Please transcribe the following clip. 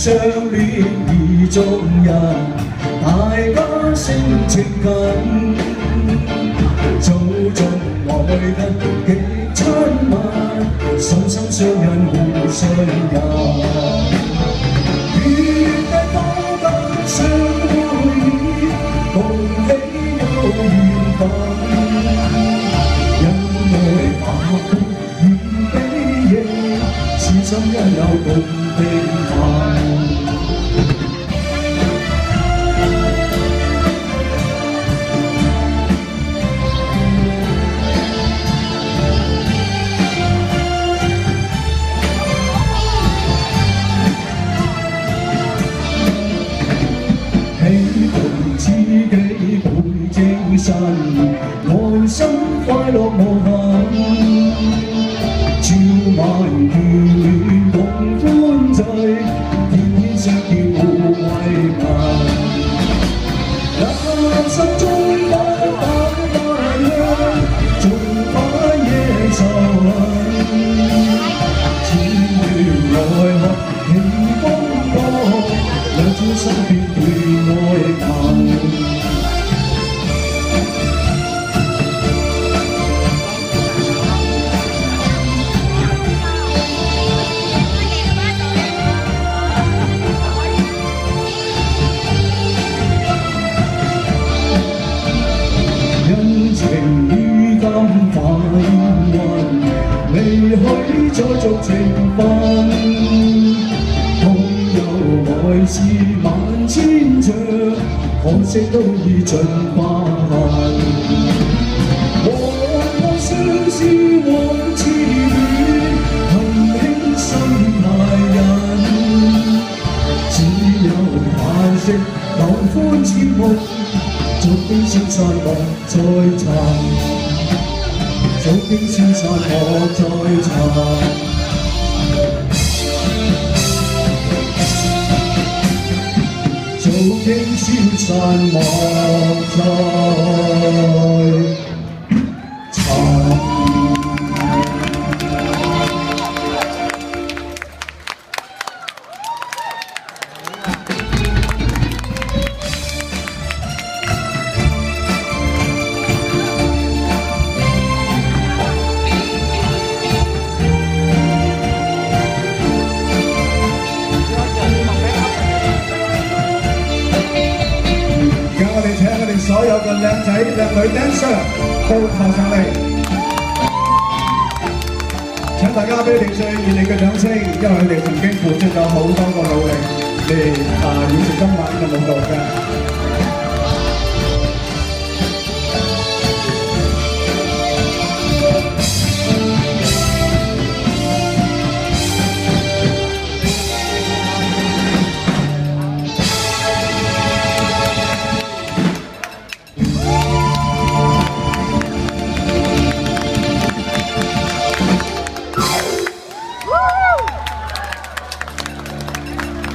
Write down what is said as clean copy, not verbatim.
相戀意中人，大家性情近，早盡愛得極親密，心心相印互信任。願得多得相會意，共喜有緣分。因愛百般願比翼，痴心因有共定盟。知己倍精神，內心快樂無限。朝晚眷戀共歡聚，天天相見互慰問。人生中不等大香，縱把夜愁恨。千段來合慶風波，兩朝心變斷愛盟。因情於今快運，離許再續情分。空有愛是萬千丈，可惜都已盡化痕。往相思往痴戀，恨輕心太人。只有嘆息留歡似夢，早經消散莫再尋，早經消散莫再尋。早經消散莫再尋。所有嘅靚仔靚女 dancer 都靠上嚟，請大家俾佢哋最熱烈嘅掌聲，因為佢哋曾經付出咗好多個努力嚟完成今晚嘅舞蹈嘅。